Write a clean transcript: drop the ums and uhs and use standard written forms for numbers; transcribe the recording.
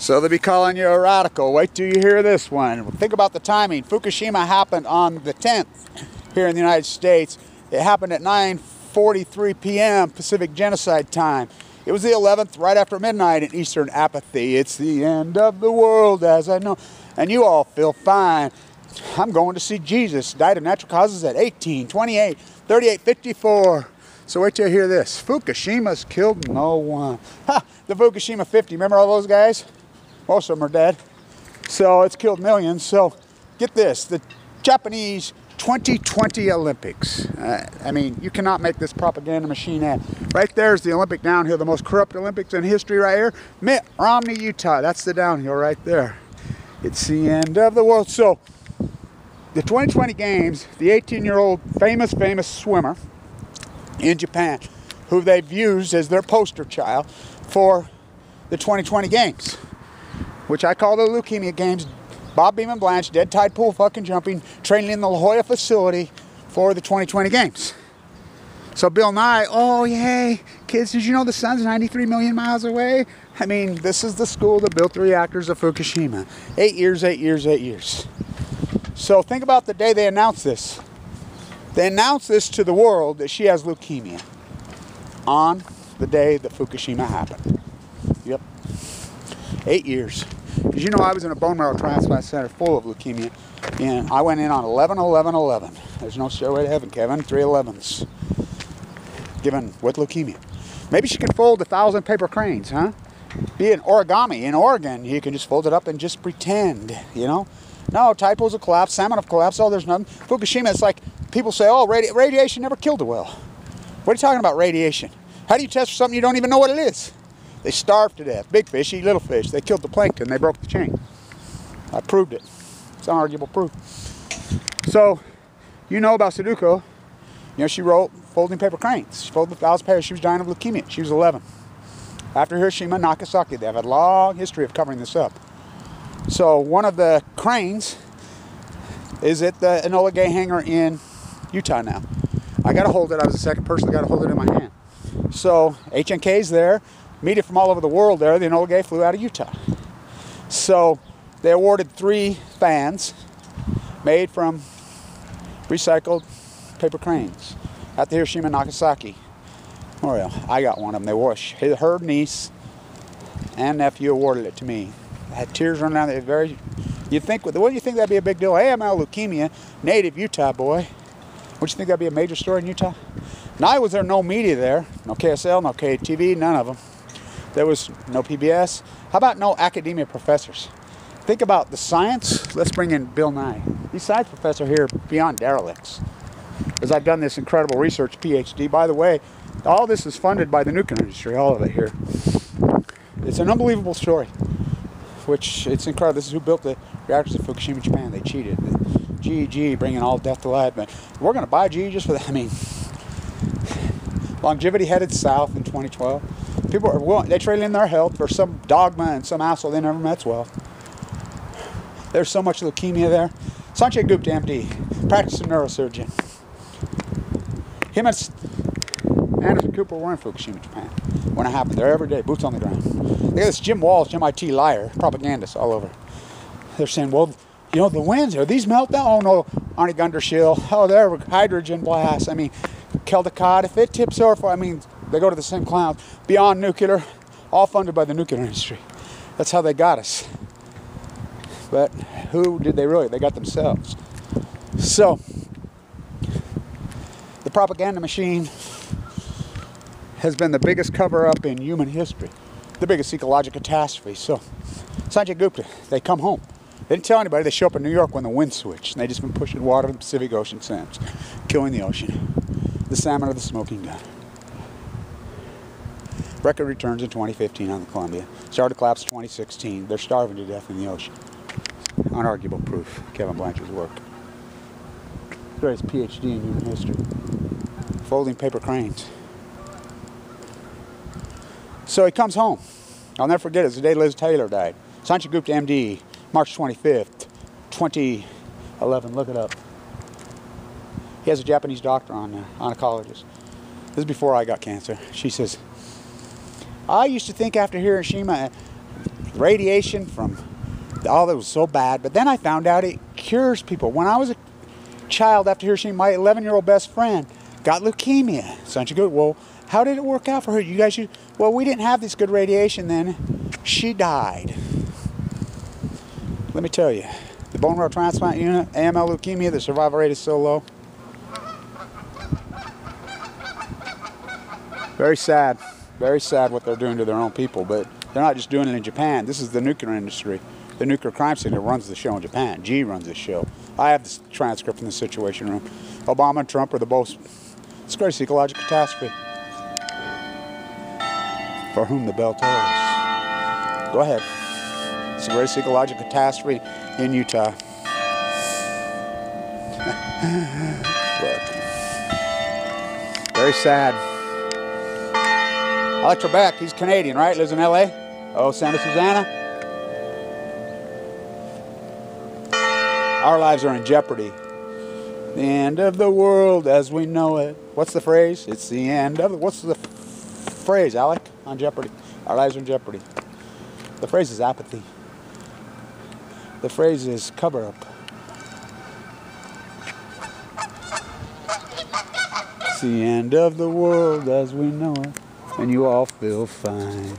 So they'll be calling you a radical. Wait till you hear this one. Think about the timing. Fukushima happened on the 10th here in the United States. It happened at 9:43 p.m. Pacific Genocide Time. It was the 11th, right after midnight in Eastern Apathy. It's the end of the world as I know. And you all feel fine. I'm going to see Jesus. Died of natural causes at 18, 28, 38, 54. So wait till you hear this. Fukushima's killed no one. Ha! The Fukushima 50. Remember all those guys? Most of them are dead. So it's killed millions. So get this. The Japanese 2020 Olympics. I mean, you cannot make this propaganda machine at. Right there's the Olympic downhill, the most corrupt Olympics in history right here. Mitt Romney, Utah. That's the downhill right there. It's the end of the world. So the 2020 games, the 18-year-old famous swimmer in Japan, who they've used as their poster child for the 2020 games, which I call the leukemia games. Bob Beam and Blanche, dead tide pool fucking jumping, training in the La Jolla facility for the 2020 games. So Bill Nye, oh yay, kids, did you know the sun's 93 million miles away? I mean, this is the school that built the reactors of Fukushima. 8 years, 8 years, 8 years. So think about the day they announced this. They announced this to the world that she has leukemia on the day that Fukushima happened. Yep. 8 years. Because you know I was in a bone marrow transplant center full of leukemia, and I went in on 11/11/11. There's no stairway to heaven, Kevin. 3 11s. Given with leukemia. Maybe she could fold 1,000 paper cranes, huh? Be an origami. In Oregon, you can just fold it up and just pretend, you know? No, tide pools have collapsed, salmon have collapsed, oh, there's nothing. Fukushima, it's like people say, oh, radiation never killed a whale. What are you talking about, radiation? How do you test for something you don't even know what it is? They starved to death. Big fish eat little fish. They killed the plankton. They broke the chain. I proved it. It's unarguable proof. So, you know about Sudoku. You know, she wrote folding paper cranes. She folded 1,000 pairs. She was dying of leukemia. She was 11. After Hiroshima, Nagasaki, they have a long history of covering this up. So, one of the cranes is at the Enola Gay hangar in Utah now. I got to hold it. I was the second person that got to hold it in my hand. So, HNK's there. Media from all over the world there. The Enola Gay flew out of Utah. So they awarded 3 fans made from recycled paper cranes at the Hiroshima Nagasaki memorial. I got one of them. They wore her niece and nephew awarded it to me. I had tears running down there. Wouldn't you think that'd be a big deal? AML leukemia, native Utah boy. Wouldn't you think that'd be a major story in Utah? Now was there no media there? No KSL, no KTV, none of them. There was no PBS. How about no academia professors? Think about the science. Let's bring in Bill Nye. These science professors here are beyond derelicts. As I've done this incredible research PhD. By the way, all this is funded by the nuclear industry, all of it here. It's an unbelievable story, which it's incredible. This is who built the reactors in Fukushima, Japan. They cheated. GE, bringing all death to life. But we're going to buy GE just for that. I mean, longevity headed south in 2012. People are willing, they trade in their health for some dogma and some asshole they never met's well. There's so much leukemia there. Sanjay Gupta, MD, practicing neurosurgeon. Him and Anderson Cooper were in Fukushima, Japan when it happened. They're every day, boots on the ground. Look at this Jim Walsh, MIT liar, propagandist all over. They're saying, well, you know, the winds, are these meltdown? Oh no, Arnie Gundershill. Oh, they're hydrogen blasts. I mean, Caldecott, if it tips over, I mean, they go to the same clouds. Beyond nuclear, all funded by the nuclear industry. That's how they got us. But who did they really? They got themselves. So, the propaganda machine has been the biggest cover-up in human history. The biggest ecological catastrophe. So, Sanjay Gupta, they come home. They didn't tell anybody. They show up in New York when the wind switched. And they just been pushing water to the Pacific Ocean since. Killing the ocean. The salmon are the smoking gun. Record returns in 2015 on the Columbia. Started to collapse in 2016. They're starving to death in the ocean. Unarguable proof. Kevin Blanchard's work. Greatest PhD in human history. Folding paper cranes. So he comes home. I'll never forget it. It's the day Liz Taylor died. Sanjay Gupta, MD, March 25th, 2011. Look it up. He has a Japanese doctor on, oncologist. This is before I got cancer. She says, I used to think after Hiroshima, radiation from all that was so bad. But then I found out it cures people. When I was a child, after Hiroshima, my 11-year-old best friend got leukemia. So you go, well, how did it work out for her? You guys, well, we didn't have this good radiation then. She died. Let me tell you, the bone marrow transplant unit, AML leukemia, the survival rate is so low. Very sad what they're doing to their own people, but they're not just doing it in Japan. This is the nuclear industry, the nuclear crime scene that runs the show in Japan. G runs the show. I have the transcript from the Situation Room. Obama and Trump are the most. It's a great ecological catastrophe. For whom the bell tolls. Go ahead. It's the greatest ecological catastrophe in Utah. Look. Very sad. I like Trebek. He's Canadian, right? Lives in LA. Oh, Santa Susana. Our lives are in jeopardy. The end of the world as we know it. What's the phrase? It's the end of it. What's the phrase, Alec, on Jeopardy? Our lives are in jeopardy. The phrase is apathy. The phrase is cover up. It's the end of the world as we know it, and you all feel fine.